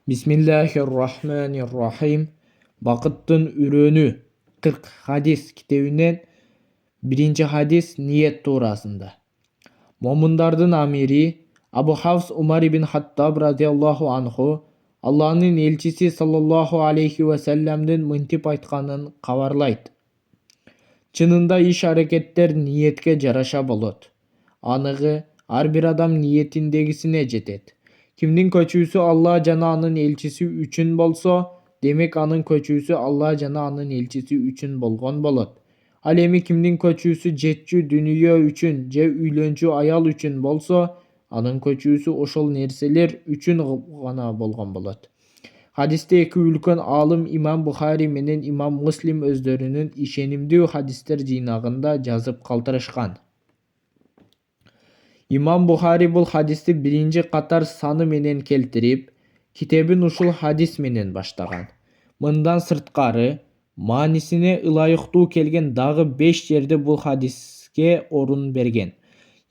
Bismillahirrahmanirrahim. Бақыттың үрөнү 40 хадис китебинен биринчи хадис ниет туурасында. Момундардын амири Абу Хафс Умар ибн Хаттаб радиаллаху анху Аллахнын элчиси саллаллаху алейхи вассаламдын мынтип айтканын кабарлайт. Чынында иш-аракеттер ниетке жараша болот. Аныгы ар бир адам ниетиндегисине жетет. Кимдин көчүүсү Алла жана анын элчиси үчүн болсо, демек анын көчүүсү Алла жана анын элчиси үчүн болгон болот. Ал эми кимдин көчүүсү жетчү дүнүйө үчүн же үйлөнчү аял үчүн болсо, анын көчүүсү ошол нерселер үчүн гана болгон болот. Хадисте эки үлкөн аалым Имам Бухари менен Имам Муслим өздөрүнүн ишенимдүү хадистер жыйнагында жазып калтырышкан. Имам Бухари бул хадисти биринчи катар саны менен келтирип, китебин ушул хадис менен баштаган. Мындан сырткары, маанисине ылайыктуу келген дагы 5 жерде бул хадиске орун берген.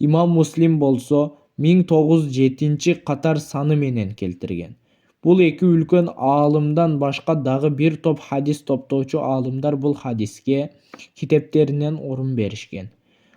Имам Муслим болсо 1097 катар саны менен келтирген. Бул эки үлкөн аалымдан башка дагы бир топ хадис топтоочу аалымдар бул хадиске китептеринен орун беришкен.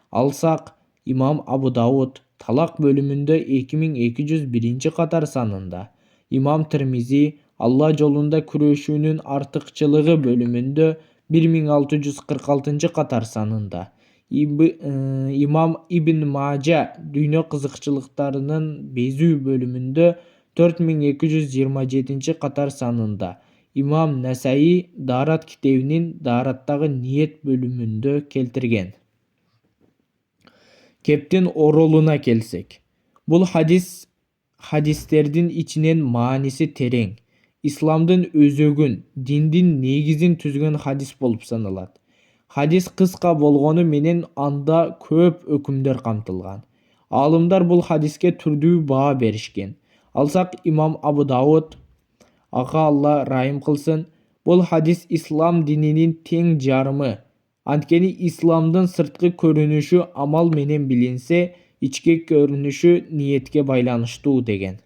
Алсак, Имам Абу Дауд талак бөлүмүндө 2201 катар санында, Имам Тирмизи Алла жолунда күрөшүүнүн артыкчылыгы бөлүмүндө 1646 катар санында, Имам Ибн Мажа дүйнө кызыкчылыктарынын безүү бөлүмүндө 4227 катар санында, Имам Насаи Дарат китебинин Дараттагы ниет бөлүмүндө келтирген. Кептин оролуна келсек, бул хадистердин ичинен мааниси терең, исламдын өзөгүн, диндин негизин түзгөн хадис болуп саналат. Хадис кыска болгону менен анда көп өкүмдөр камтылган. Аалымдар бул хадиске түрдүү баа беришкен. Алсак Имам Абу Дауд, ага Алла райым кылсын, бул хадис ислам дининин тең жарымы. Анткени исламдын сырткы көрүнүшү амал менен билинсе, ички көрүнүшү ниетке байланыштуу деген.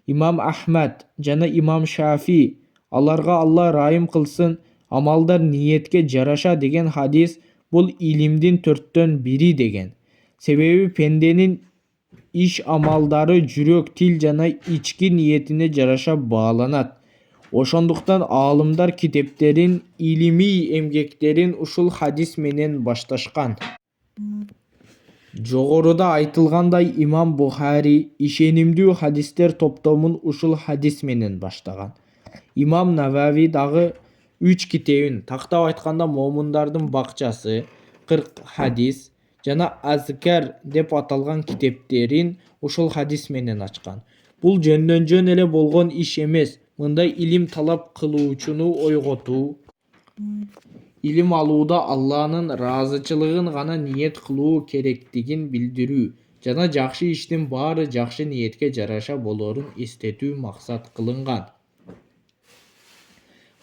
Имам Ахмад жана Имам Шафи, аларга Алла райым кылсын, амалдар ниетке жараша деген хадис бул илимдин 4/1 деген. Себеби пенденин иш-амалдары жүрөк, тил жана ички ниетине жараша бааланат. Ошондуктан аалымдар китептерин, илимий эмгектерин ушул хадис менен башташкан. Жогоруда айтылгандай, Имам Бухари ишенимдүү хадистер топтомун ушул хадис менен баштаган. Имам Навави дагы 3 китебин, тактап айтканда Момундардын бакчасы, 40 хадис жана Азкар деп аталган китептерин ушул хадис менен ачкан. Бул жөндөн-жөн эле болгон иш эмес. Мындай илим талап кылуучуну ойготуу, илим алууда Алланын ыраазычылыгын гана ниет кылуу керектигин билдирүү жана жакшы иштин баары жакшы ниетке жараша болорун эстетүү максат кылынган.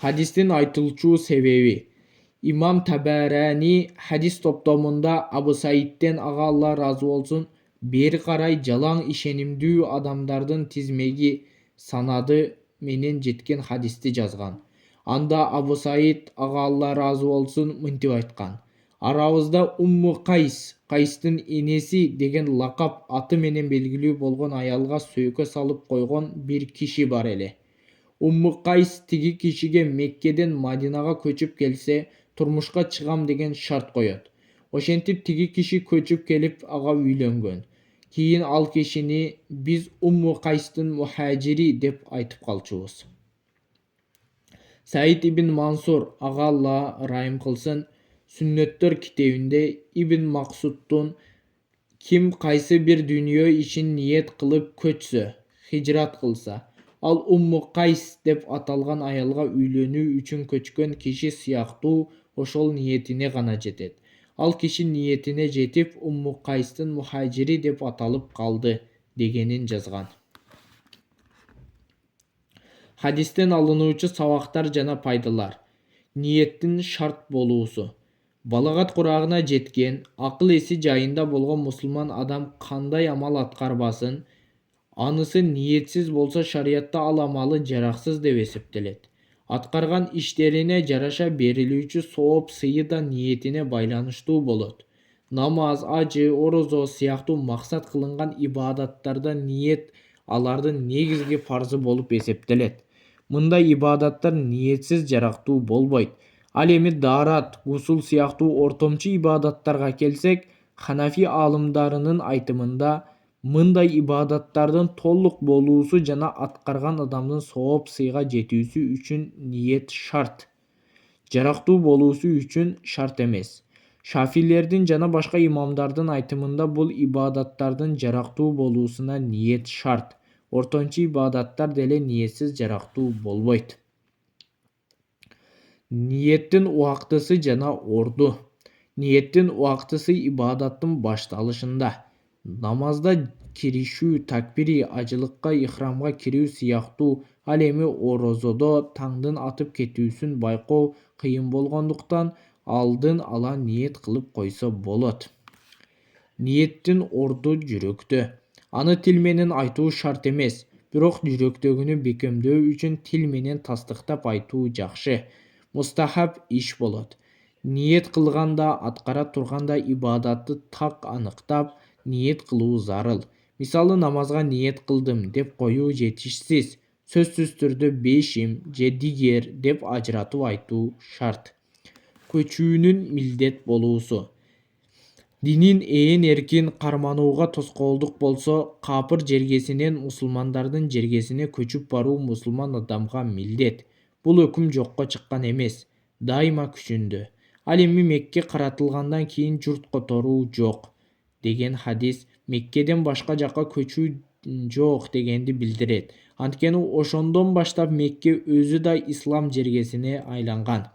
Хадистин айтылчу себеби. Имам Табарани хадис топтомунда Абу Саидтен, ага Алла ыраазы болсун, бери карай жалаң ишенимдүү адамдардын тизмеги санады менен жеткен хадисти жазган. Анда Абу Саид, ага Алла ыраазы болсун, мынтип айткан: арабызда Умму Кайс, Кайстын энеси деген лакап аты менен белгилүү болгон аялга сөйкө салып койгон бир киши бар эле. Умму Кайс тиги кишиге Меккеден Мадинага көчүп келсе, турмушка чыгам деген шарт коёт. Ошентип тиги киши көчүп келип ага үйлөнгөн. Кийин ал кишини биз Умму Кайстын мухажири деп айтып калчубуз. Саид ибн Мансур, ага Алла райым кылсын, Сүннөттөр китебинде Ибн Максудтун ким кайсы бир дүйнө ишин ниет кылып көчсө, хижрат кылса, ал Умму Кайс деп аталган аялга үйлөнүү үчүн көчкөн киши сыяктуу ошол ниетине гана жетет. Ал киши ниетине жетип, Умму Кайстын мухажири деп аталып калды дегенин жазган. Хадистен алынуучу сабактар жана пайдалар. Ниеттин шарт болуусу. Балагат курагына жеткен, акыл эси жайында болгон мусулман адам кандай амал аткарбасын, Анысы ниетсіз болса шариятта ал амалы жарақсыз деп есептеледі. Атқарған іштеріне жараша берілуші сауап сыйы да ниетіне байланыштуу болады. Намаз, ажы, орозо сияқты мақсат қылынған ибадаттарда ниет алардын негізгі парзы болып есептеледі. Мындай ибадаттар ниетсіз жарактуу болбойт. Ал эми даарат, гусул сыяктуу ортомчу ибадаттарга келсек, Ханафи алымдарынын айтымында мындай ибадаттардын толук болуусу жана аткарган адамдын сооп сыйга жетүүсү үчүн ниет шарт. Жарактуу болуусу үчүн шарт эмес. Шафилердин жана башка имамдардын айтымында бул ибадаттардын жарактуу болуусуна ниет шарт. Ортончу ибадаттар деле ниетсиз жарактуу болбойт. Ниеттин убактысы жана орду. Ниеттин убактысы ибадаттын башталышында. Намазда киришүү, такбири, ажылыкка, ихрамга кирүү сыяктуу. Ал эми орозодо таңдын атып кетүүсүн байкоо кыйын болгондуктан алдын ала ниет кылып койсо болот. Ниеттин орду жүрөктө. Аны тил менен айтуу шарт эмес, бирок жүрөктөгүнү бекемдөө үчүн тил менен тастыктап айтуу жакшы. Мустахаб иш болот. Ниет кылганда, аткара турганда ибадатты так аныктап, ниет кылуу зарыл. Мисалы, намазга ниет кылдым деп коюу жетишсиз. Сөзсүз түрдө бешим же дигер деп ажыратып айтуу шарт. Көчүүнүн милдет болуусу. Динин ээн эркин карманууга тоскоолдук болсо, капыр жергесинен мусулмандардын жергесине көчүп баруу мусулман адамга милдет. Бул өкүм жокко чыккан эмес, дайыма күчүндө. Ал эми Мекке каратылгандан кийин журт которуу жок деген хадис Меккеден башка жакка көчүү жок дегенди билдирет. Анткени ошондон баштап Мекке өзү да ислам жергесине айланган.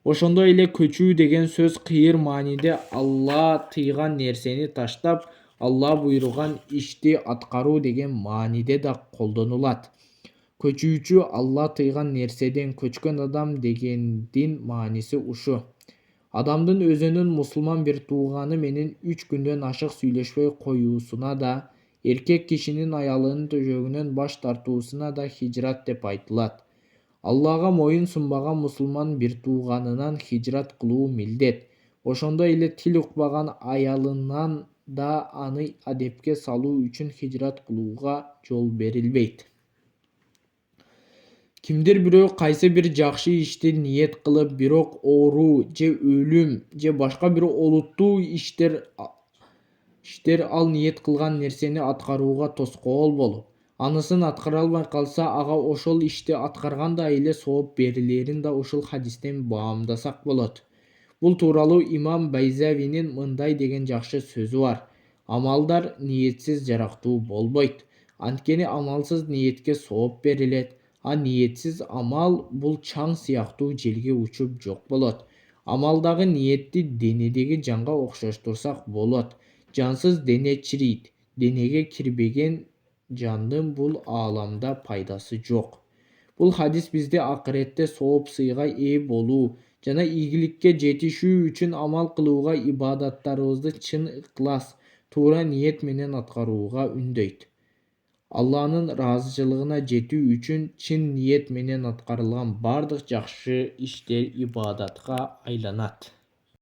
Ошондой эле көчүү деген сөз кыйыр мааниде Алла тыйган нерсени таштап, Алла буйруган ишти аткаруу деген мааниде да колдонулат. Көчүүчү Алла тыйган нерседен көчкөн адам дегендин мааниси ушу. Адамдын өзүнүн мусулман бир тууганы менен 3 күндөн ашык сүйлөшпөй коюусуна да, эркек кишинин аялынын төшөгүнөн баш тартуусуна да хижрат деп айтылат. Аллага моюн сунбаган мусулман бир тууганынан хижрат кылуу милдет. Ошондой эле тил укпаган аялынан да аны адепке салуу үчүн хижрат кылууга жол берилбейт. Кимдир бирөө кайсы бир жакшы ишти ниет кылып, бирок оору же өлүм же башка бир олуттуу иштер ал ниет кылган нерсени аткарууга тоскоол болуп, анысын аткара албай калса, ага ошол ишти аткаргандай эле сооп берилерин да ушул хадистен баамдасак болот. Бул тууралуу имам Байзавинин мындай деген жакшы сөзү бар: амалдар ниетсиз жарактуу болбойт. Анткени амалсыз ниетке сооп берилет. А ниетсиз амал бул чаң сыяктуу желге учуп жок болот. Амалдагы ниетти денедеги жанга окшоштурсак болот. Жансыз дене чирийт. Денеге кирбеген жандын бул ааламда пайдасы жок. Бул хадис бизди акыретте сооп сыйга ээ болуу жана ийгиликке жетишүү үчүн амал кылууга, ибадаттарыбызды чын ыклас, туура ниет менен аткарууга үндөйт. Алланын ыраазычылыгына жетүү үчүн чын ниет менен аткарылган бардык жакшы иштер ибадатка айланат.